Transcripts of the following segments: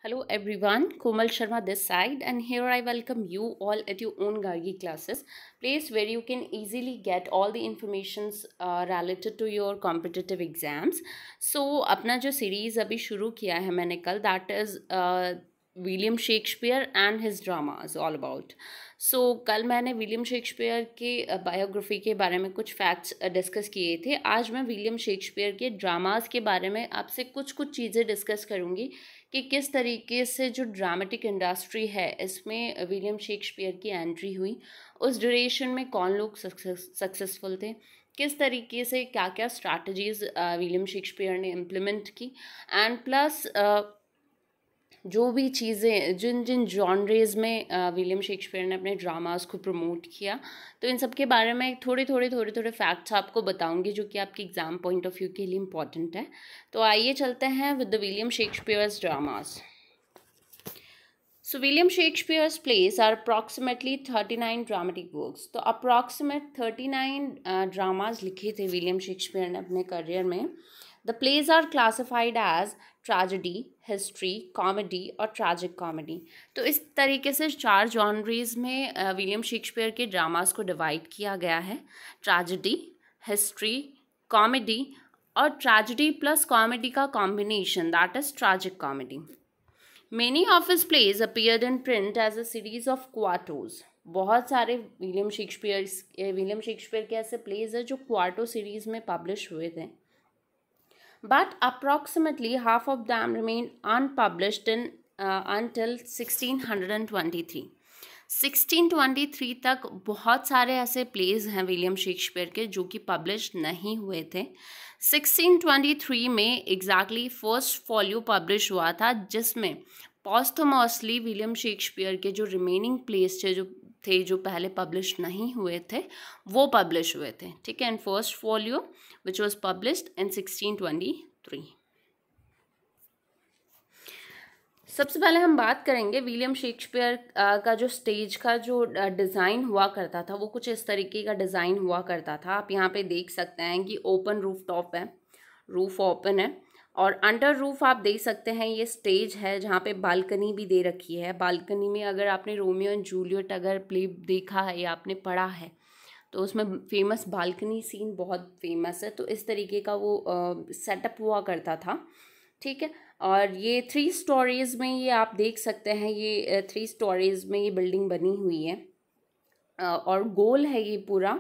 Hello everyone, Komal Sharma this side, and here I welcome you all at your own Gargi classes, place where you can easily get all the informations related to your competitive exams. So अपना जो series अभी शुरू किया है मैंने कल, that is William Shakespeare and his dramas all about. So कल मैंने विलियम शेक्सपियर के बायोग्राफी के बारे में कुछ फैक्ट्स डिस्कस किए थे. आज मैं विलियम शेक्सपियर के ड्रामाज के बारे में आपसे कुछ कुछ चीज़ें डिस्कस करूँगी कि किस तरीके से जो ड्रामेटिक इंडस्ट्री है इसमें विलियम शेक्सपियर की एंट्री हुई, उस ड्यूरेशन में कौन लोग सक्सेसफुल थे, किस तरीके से क्या क्या स्ट्रैटेजीज विलियम शेक्सपियर ने इम्प्लीमेंट की, एंड प्लस जो भी चीज़ें जिन जिन जॉनरेज में विलियम शेक्सपियर ने अपने ड्रामास को प्रमोट किया, तो इन सब के बारे में थोड़े फैक्ट्स आपको बताऊंगी जो कि आपके एग्ज़ाम पॉइंट ऑफ व्यू के लिए इम्पॉर्टेंट है. तो आइए चलते हैं with the William Shakespeare's dramas. So William Shakespeare's plays are approximately 39 dramatic works. तो approximate 39 ड्रामाज लिखे थे विलियम शेक्सपियर ने अपने करियर में. The plays are classified as tragedy, history, comedy और tragic comedy. तो इस तरीके से 4 जॉनरीज में विलियम शेक्सपियर के ड्रामास को डिवाइड किया गया है. ट्रेजेडी, हिस्ट्री, कॉमेडी और ट्रेजेडी प्लस कॉमेडी का combination, that is tragic comedy. Many of his plays appeared in print as a series of quartos. बहुत सारे विलियम शेक्सपियर के ऐसे प्लेज हैं जो क्वार्टो सीरीज में पब्लिश हुए थे. But approximately half of them remained unpublished until 1623. 1623 तक बहुत सारे ऐसे प्लेज हैं विलियम शेक्सपियर के जो कि पब्लिश नहीं हुए थे. 1623 में एग्जैक्टली फर्स्ट फॉल्यू पब्लिश हुआ था जिसमें पॉस्थमसली विलियम शेक्सपियर के जो रिमेनिंग प्लेस जो पहले पब्लिश नहीं हुए थे वो पब्लिश हुए थे. ठीक है, and first folio which was published in 1623. सबसे पहले हम बात करेंगे विलियम शेक्सपियर का जो स्टेज का जो डिज़ाइन हुआ करता था वो कुछ इस तरीके का डिज़ाइन हुआ करता था. आप यहाँ पे देख सकते हैं कि ओपन रूफ टॉप है, रूफ ओपन है, और अंडर रूफ आप देख सकते हैं ये स्टेज है जहाँ पे बालकनी भी दे रखी है. बालकनी में अगर आपने रोमियो एंड जूलियट अगर प्ले देखा है या आपने पढ़ा है तो उसमें फेमस बालकनी सीन बहुत फेमस है. तो इस तरीके का वो सेटअप हुआ करता था. ठीक है, और ये 3 स्टोरीज़ में ये आप देख सकते हैं, ये 3 स्टोरीज़ में ये बिल्डिंग बनी हुई है और गोल है, ये पूरा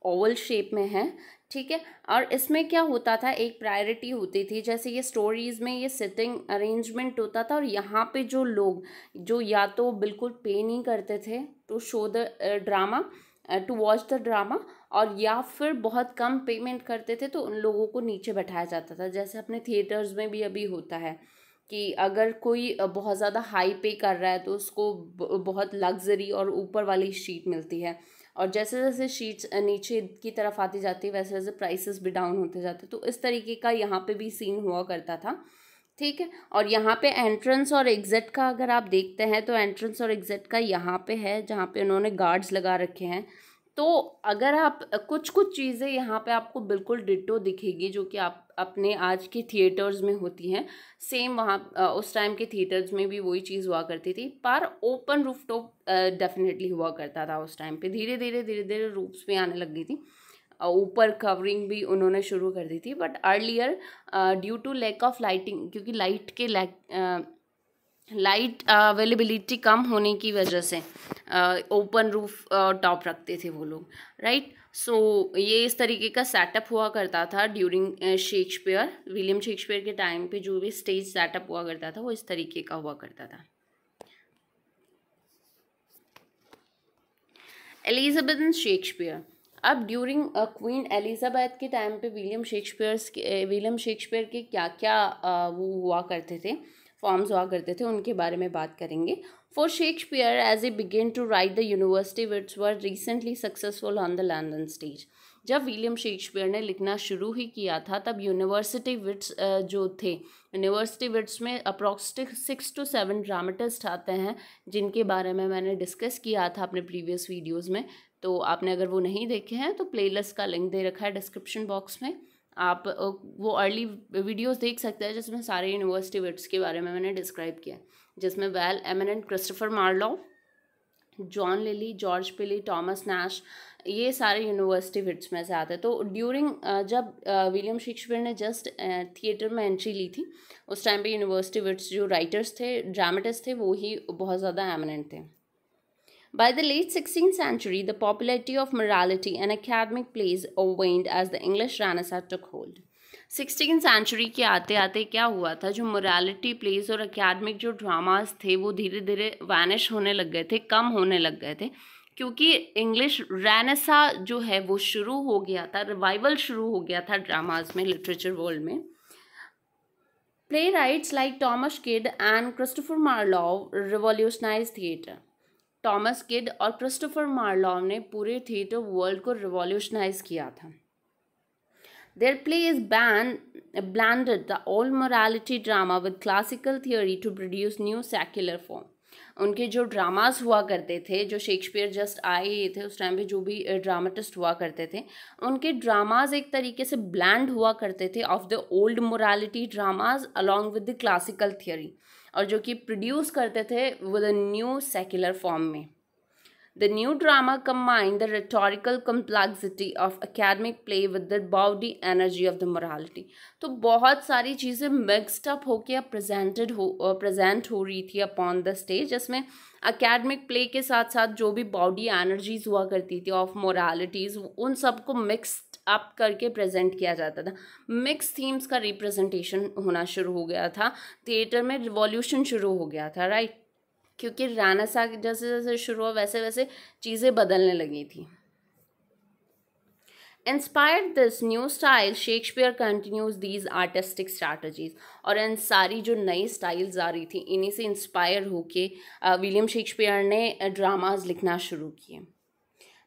ओवल शेप में है. ठीक है, और इसमें क्या होता था, एक प्रायोरिटी होती थी. जैसे ये स्टोरीज़ में ये सिटिंग अरेंजमेंट होता था और यहाँ पे जो लोग जो या तो बिल्कुल पे नहीं करते थे to show the drama, to watch the drama, और या फिर बहुत कम पेमेंट करते थे तो उन लोगों को नीचे बैठाया जाता था. जैसे अपने थिएटर्स में भी अभी होता है कि अगर कोई बहुत ज़्यादा हाई पे कर रहा है तो उसको बहुत लग्जरी और ऊपर वाली शीट मिलती है, और जैसे जैसे शीट्स नीचे की तरफ आती जाती है वैसे वैसे प्राइसेस भी डाउन होते जाते. तो इस तरीके का यहाँ पे भी सीन हुआ करता था. ठीक है, और यहाँ पे एंट्रेंस और एग्जिट का अगर आप देखते हैं तो एंट्रेंस और एग्जिट का यहाँ पे है जहाँ पे उन्होंने गार्ड्स लगा रखे हैं. तो अगर आप कुछ कुछ चीज़ें यहाँ पे आपको बिल्कुल डिटो दिखेगी जो कि आप अपने आज के थिएटर्स में होती हैं, सेम वहाँ उस टाइम के थिएटर्स में भी वही चीज़ हुआ करती थी. पर ओपन रूफटॉप डेफिनेटली हुआ करता था उस टाइम पे. धीरे धीरे रूफ्स भी आने लग गई थी, ऊपर कवरिंग भी उन्होंने शुरू कर दी थी. But earlier due to lack of lighting, क्योंकि लाइट अवेलेबिलिटी कम होने की वजह से ओपन रूफ टॉप रखते थे वो लोग, राइट. सो ये इस तरीके का सेटअप हुआ करता था ड्यूरिंग शेक्सपियर. विलियम शेक्सपियर के टाइम पे जो भी स्टेज सेटअप हुआ करता था वो इस तरीके का हुआ करता था. Elizabeth and Shakespeare. अब ड्यूरिंग क्वीन एलिजाबेथ के टाइम पे विलियम शेक्सपियर के क्या क्या वो हुआ करते थे, फॉर्म्स हुआ करते थे, उनके बारे में बात करेंगे. For Shakespeare as a begin to write the university wits were recently successful on the London stage. जब विलियम शेक्सपियर ने लिखना शुरू ही किया था तब यूनिवर्सिटी विट्स जो थे, यूनिवर्सिटी विट्स में अप्रॉक्सिमेट 6 to 7 ड्रामेटिस्ट आते हैं जिनके बारे में मैंने डिस्कस किया था अपने प्रीवियस वीडियोज़ में. तो आपने अगर वो नहीं देखे हैं तो प्लेलिस्ट का लिंक दे रखा है डिस्क्रिप्शन बॉक्स में, आप वो अर्ली वीडियोस देख सकते हैं जिसमें सारे यूनिवर्सिटी विट्स के बारे में मैंने डिस्क्राइब किया, जिसमें well eminent Christopher Marlowe, John lily, George पिली, टॉमस नैश, ये सारे यूनिवर्सिटी विट्स में से आते हैं। तो ड्यूरिंग जब विलियम शेक्सपियर ने जस्ट थिएटर में एंट्री ली थी, उस टाइम पे यूनिवर्सिटी विट्स जो राइटर्स थे, ड्रामेटिस्ट थे, वो ही बहुत ज़्यादा एमिनेंट थे। By the late 16th century, the popularity of morality and academic plays waned as the English Renaissance took hold. 16th century के आते आते क्या हुआ था, जो मोरालिटी प्लेस और अकेडमिक जो ड्रामास थे वो धीरे धीरे वैनिश होने लग गए थे, कम होने लग गए थे, क्योंकि इंग्लिश रेनेसा जो है वो शुरू हो गया था, रिवाइवल शुरू हो गया था ड्रामास में, लिटरेचर वर्ल्ड में। Playwrights like Thomas Kidd and Christopher Marlowe revolutionized theatre. Thomas kid और क्रिस्टोफर मार्लोव ने पूरे थिएटर वर्ल्ड को रिवॉल्यूशनाइज किया था। Their plays blended the old morality drama with classical theory to produce new secular form. उनके जो dramas हुआ करते थे, जो शेक्सपियर जस्ट आए थे उस टाइम पे, जो भी ड्रामेटिस्ट हुआ करते थे, उनके ड्रामास एक तरीके से ब्लैंड हुआ करते थे of the old morality dramas along with the classical theory, और जो कि प्रोड्यूस करते थे with a new secular form में। The new drama combined the rhetorical complexity of academic play with the bawdy energy of the morality. तो बहुत सारी चीज़ें मिक्सड अप होके प्रेजेंट हो रही थी अपॉन द स्टेज, जिसमें अकेडमिक प्ले के साथ साथ जो भी बॉडी एनर्जीज हुआ करती थी ऑफ मोरालिटीज़, उन सबको मिक्सड अप करके प्रेजेंट किया जाता था। मिक्स थीम्स का रिप्रेजेंटेशन होना शुरू हो गया था, थिएटर में रिवॉल्यूशन शुरू हो गया था, राइट, क्योंकि रेनेसा जैसे जैसे शुरू हुआ वैसे वैसे चीज़ें बदलने लगी थी। Inspired this new style, Shakespeare continues these artistic strategies. और इन सारी जो नई स्टाइल्स आ रही थी, इन्हीं से इंस्पायर होके विलियम शेक्सपियर ने ड्रामाज लिखना शुरू किए।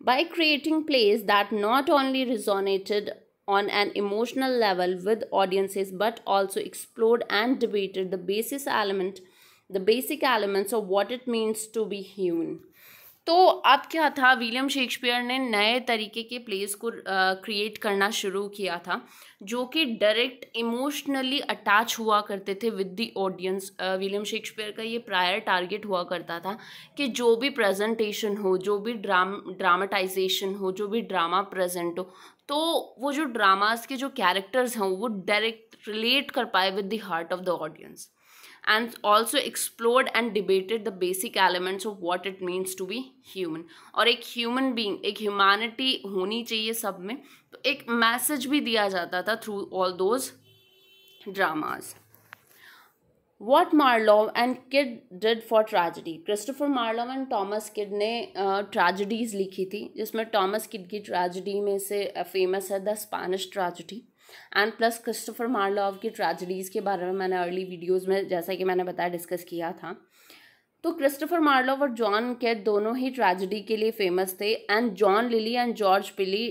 By creating plays that not only resonated on an emotional level with audiences but also explored and debated the basic elements of what it means to be human. तो अब क्या था, William Shakespeare ने नए तरीके के प्लेस को create करना शुरू किया था, जो कि डायरेक्ट इमोशनली अटैच हुआ करते थे with the audience. William Shakespeare का ये प्रायर टारगेट हुआ करता था कि जो भी प्रेजेंटेशन हो, जो भी ड्रामेटाइजेशन हो, जो भी ड्रामा प्रेजेंट हो, तो वो जो ड्रामास के जो कैरेक्टर्स हैं वो डायरेक्ट रिलेट कर पाए with the heart of the audience, and also explored and debated the basic elements of what it means to be human. और एक human being, एक humanity होनी चाहिए सब में, तो एक मैसेज भी दिया जाता था through all those dramas. What Marlowe and Kidd did for tragedy. Christopher Marlowe and Thomas kid ने ट्रेजेडीज़ लिखी थी, जिसमें टॉमस किड की ट्रेजेडी में से फेमस है the Spanish tragedy, and plus Christopher Marlowe की ट्रेजेडीज़ के बारे में मैंने अर्ली वीडियोज़ में, जैसा कि मैंने बताया, डिस्कस किया था। तो क्रिस्टोफर मार्लोव और जॉन किड दोनों ही ट्रेजेडी के लिए फेमस थे, and John Lyly and George पिली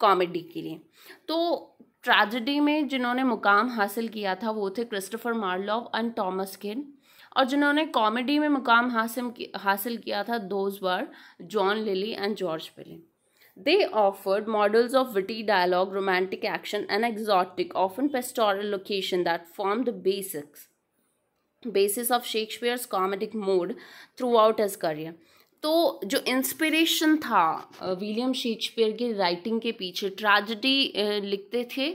कॉमेडी के लिए। तो ट्रेजेडी में जिन्होंने मुकाम हासिल किया था वो थे Christopher Marlowe and Thomas kid, और जिन्होंने कॉमेडी में मुकाम हासिल किया था those were John Lyly and George पिली. They offered models of witty dialogue, romantic action, and exotic, often pastoral location that formed the basis of Shakespeare's comedic mood throughout his career. तो जो inspiration था William Shakespeare के writing के पीछे, tragedy लिखते थे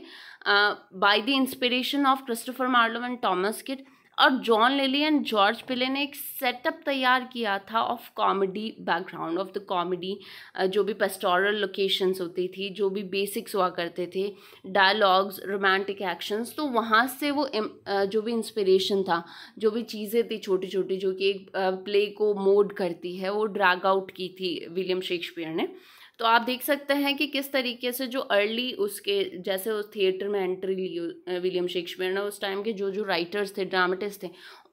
by the inspiration of Christopher Marlowe and Thomas kid, और John Lyly and George पिले ने एक सेटअप तैयार किया था of comedy background of the comedy, जो भी पेस्टोरल लोकेशंस होती थी, जो भी बेसिक्स हुआ करते थे, डायलॉग्स, रोमांटिक एक्शंस, तो वहाँ से वो जो भी इंस्पिरेशन था, जो भी चीज़ें थी छोटी छोटी जो कि एक प्ले को मोड करती है, वो ड्रैग आउट की थी विलियम शेक्सपियर ने। तो आप देख सकते हैं कि किस तरीके से जो अर्ली उसके जैसे उस थिएटर में एंट्री ली विलियम शेक्सपियर ने, उस टाइम के जो राइटर्स थे, ड्रामेटिस्ट थे,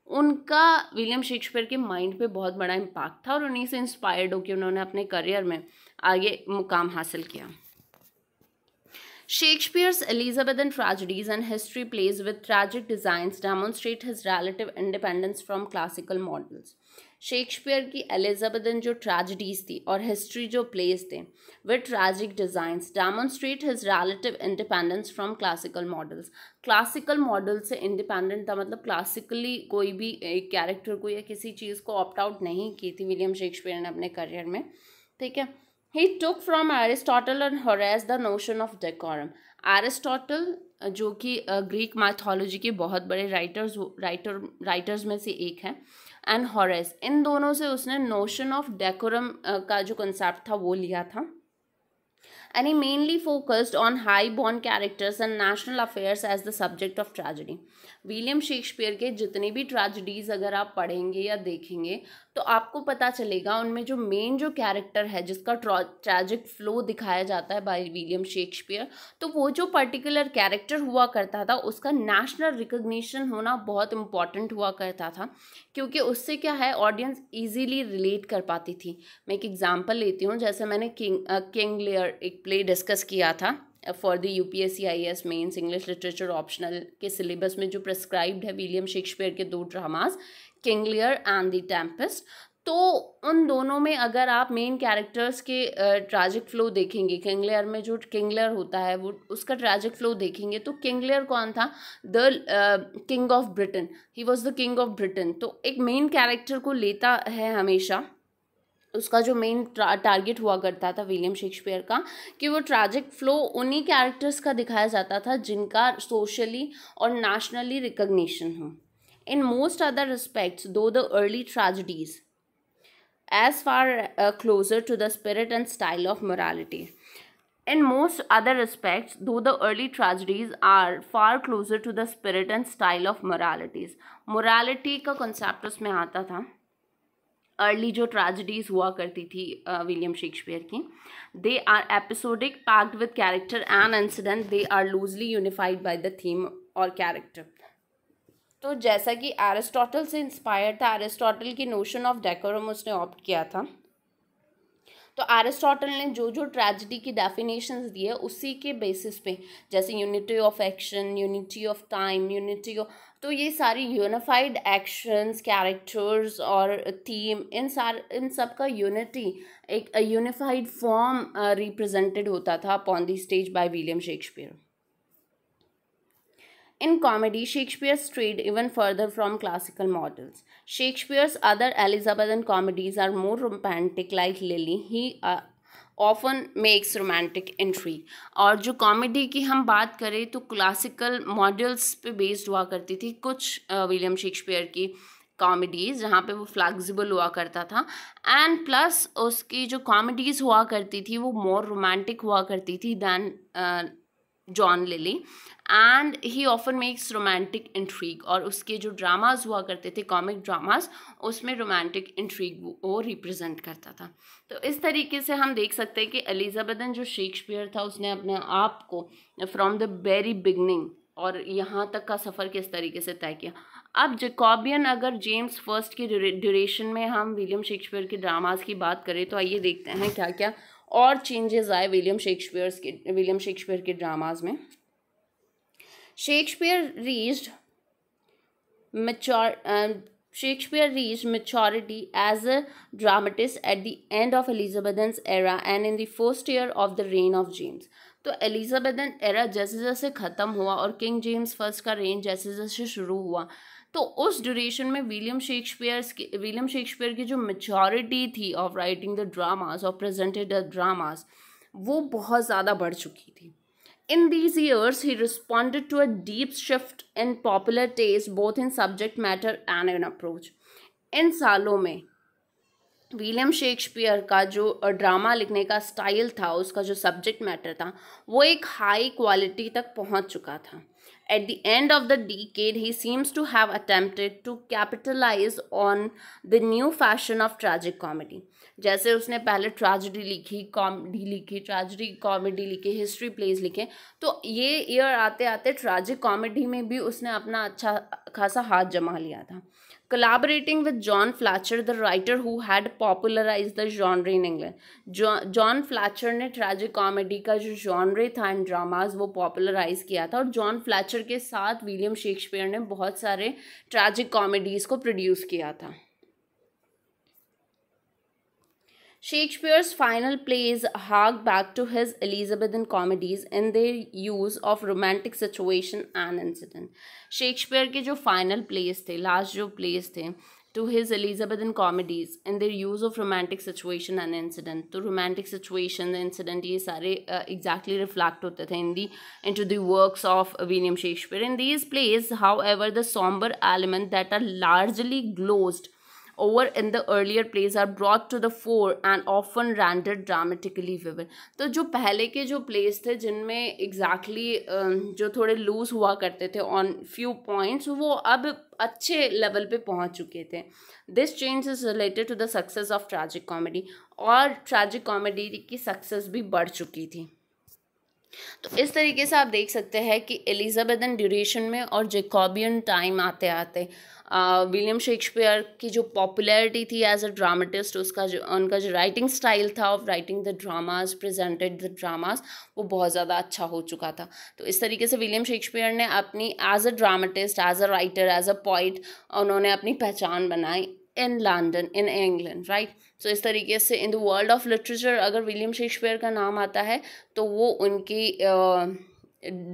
उनका विलियम शेक्सपियर के माइंड पे बहुत बड़ा इम्पैक्ट था, और उन्हीं से इंस्पायर्ड होकर उन्होंने अपने करियर में आगे मुकाम हासिल किया। Shakespeare's Elizabethan tragedies and history plays with tragic designs demonstrate his relative independence from classical models. Shakespeare की एलिजाबेथन जो ट्रेजेडीज थी और हिस्ट्री जो प्लेस थे with tragic designs demonstrate his relative independence from classical models. Classical model से independent था, मतलब classically कोई भी एक कैरेक्टर को या किसी चीज़ को ऑप्ट आउट नहीं की थी विलियम शेक्सपियर ने अपने करियर में. ठीक है. He took from Aristotle and Horace the notion of decorum. Aristotle जो कि ग्रीक मैथोलॉजी के बहुत बड़े राइटर्स में से एक है, एंड हॉरेस, इन दोनों से उसने नोशन ऑफ डेकोरम का जो कंसेप्ट था वो लिया था. And he mainly focused on high-born characters and national affairs as the subject of tragedy. William Shakespeare के जितने भी ट्रेजेडीज़ अगर आप पढ़ेंगे या देखेंगे तो आपको पता चलेगा उनमें जो मेन जो कैरेक्टर है जिसका ट्रैजिक फ्लो दिखाया जाता है बाय विलियम शेक्सपियर, तो वो जो पर्टिकुलर कैरेक्टर हुआ करता था उसका नेशनल रिकग्निशन होना बहुत इम्पॉर्टेंट हुआ करता था, क्योंकि उससे क्या है ऑडियंस इजीली रिलेट कर पाती थी. मैं एक एग्जांपल लेती हूँ, जैसे मैंने किंग लियर एक प्ले डिस्कस किया था for the UPSC IAS mains English literature optional के सिलेबस में जो प्रिस्क्राइब्ड है विलियम शेक्सपियर के 2 dramas King Lear and the Tempest. तो उन दोनों में अगर आप मेन कैरेक्टर्स के ट्रैजिक फ्लो देखेंगे, किंग लियर में जो किंग लियर होता है वो उसका ट्रैजिक फ्लो देखेंगे तो किंग लियर कौन था? The king of Britain. He was the king of Britain. तो एक मेन कैरेक्टर को लेता है हमेशा, उसका जो मेन टारगेट हुआ करता था विलियम शेक्सपियर का कि वो ट्रैजिक फ्लो उन्हीं कैरेक्टर्स का दिखाया जाता था जिनका सोशली और नेशनली रिकग्निशन हो. इन मोस्ट अदर रिस्पेक्ट्स दो the early tragedies as far closer to the spirit and style of morality. In most other respects, though the early tragedies are far closer to the spirit and style of moralities. Morality का concept उसमें आता था. Early जो tragedies हुआ करती थी William Shakespeare की, they are episodic packed with character and incident, they are loosely unified by the theme और कैरेक्टर. तो जैसा कि एरिस्टोटल से इंस्पायर था, एरिस्टोटल की नोशन ऑफ डेकोरम उसने ऑप्ट किया था. तो एरिस्टोटल ने जो जो ट्रेजेडी की डेफिनेशंस दी है उसी के बेसिस पे, जैसे unity of action, unity of time, unity of, तो ये सारी यूनिफाइड एक्शंस, कैरेक्टर्स और थीम, इन सब का यूनिटी, एक यूनिफाइड फॉर्म रिप्रेजेंटेड होता था upon the stage by William Shakespeare. In comedy, Shakespeare strayed even further from classical models. Shakespeare's other Elizabethan comedies are more romantic, like Lily. He often makes romantic intrigue. और जो comedy की हम बात करें तो classical models पे based हुआ करती थी कुछ विलियम शेक्सपियर की कॉमेडीज़, जहाँ पे वो फ्लेक्सिबल हुआ करता था, एंड प्लस उसकी जो कॉमेडीज़ हुआ करती थी वो मोर रोमांटिक हुआ करती थी than John Lyly, and he often makes romantic intrigue. और उसके जो ड्रामाज हुआ करते थे, कॉमिक ड्रामाज, उसमें रोमांटिक इंट्रीग वो रिप्रेजेंट करता था. तो इस तरीके से हम देख सकते हैं कि एलिजाबेथन जो शेक्सपियर था उसने अपने आप को फ्रॉम द वेरी बिगनिंग और यहाँ तक का सफ़र किस तरीके से तय किया. अब जैकोबियन, अगर जेम्स फर्स्ट की ड्यूरेशन में हम विलियम शेक्सपियर के ड्रामाज की बात करें तो आइए देखते हैं क्या क्या और चेंजेस आए विलियम शेक्सपियर के ड्रामाज में. Shakespeare reached maturity as a dramatist at the end of Elizabethan's era and in the first year of the reign of James. तो एलिजाबेथन एरा जैसे जैसे ख़त्म हुआ और किंग जेम्स फर्स्ट का रेन जैसे जैसे शुरू हुआ, तो उस ड्यूरेशन में विलियम शेक्सपियर की जो मेचोरिटी थी ऑफ राइटिंग द ड्रामास और प्रेजेंटेड द ड्रामास वो बहुत ज़्यादा बढ़ चुकी थी. In these years, he responded to a deep shift in popular taste, both in subject matter and in approach. इन सालों में विलियम शेक्सपियर का जो ड्रामा लिखने का स्टाइल था, उसका जो सब्जेक्ट मैटर था, वो एक हाई क्वालिटी तक पहुंच चुका था. At the end of the decade, he seems to have attempted to capitalize on the new fashion of tragic comedy. जैसे उसने पहले ट्रेजेडी लिखी, कॉमेडी लिखी, ट्रेजेडी कॉमेडी लिखी, हिस्ट्री प्लेज लिखे, तो ये ईयर आते आते ट्रेजिक कॉमेडी में भी उसने अपना अच्छा खासा हाथ जमा लिया था. collaborating with John Fletcher, the writer who had popularized the genre in England. John Fletcher ने ट्रैजिक कॉमेडी का जो जॉनरे था इन ड्रामाज वो पॉपुलराइज किया था, और जॉन फ्लैचर के साथ विलियम शेक्सपियर ने बहुत सारे ट्रैजिक कॉमेडीज़ को प्रोड्यूस किया था. Shakespeare's final plays hark back to his Elizabethan comedies in their use of romantic situation and incident. Shakespeare के जो final plays थे, last जो plays थे, to his Elizabethan comedies in their use of romantic situation and incident. तो romantic situation, incident ये सारे exactly reflect होते थे into the works of William Shakespeare. In these plays, however, the somber element that are largely glozed over in the earlier plays are brought to the fore and often rendered dramatically vivid. तो जो पहले के जो plays थे जिनमें exactly जो थोड़े loose हुआ करते थे on few points, वो अब अच्छे लेवल पे पहुंच चुके थे. This change is related to the success of tragic comedy, और tragic comedy की सक्सेस भी बढ़ चुकी थी. तो इस तरीके से आप देख सकते हैं कि एलिजाबेथन ड्यूरेशन में और जेकॉबियन टाइम आते आते विलियम शेक्सपियर की जो पॉपुलैरिटी थी एज अ ड्रामेटिस्ट, उनका जो राइटिंग स्टाइल था of writing the dramas, presented the dramas, वो बहुत ज़्यादा अच्छा हो चुका था. तो इस तरीके से विलियम शेक्सपियर ने अपनी as a dramatist, as a writer, as a poet, उन्होंने अपनी पहचान बनाई in London, in England, right. So इस तरीके से in the world of literature अगर विलियम शेक्सपियर का नाम आता है तो वो उनकी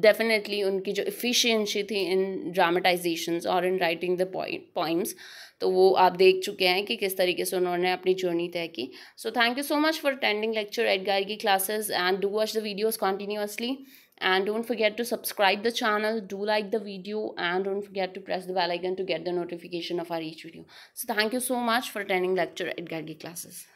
डेफिनेटली उनकी जो एफिशिएंसी थी इन ड्रामेटाइजेशंस और इन राइटिंग द पोइम्स, तो वो आप देख चुके हैं कि किस तरीके से उन्होंने अपनी जर्नी तय की. So thank you so much for attending lecture at Gargi classes, and do watch the videos continuously. And don't forget to subscribe the channel, do like the video, and don't forget to press the bell icon to get the notification of our each video. So thank you so much for attending lecture at Gargi classes.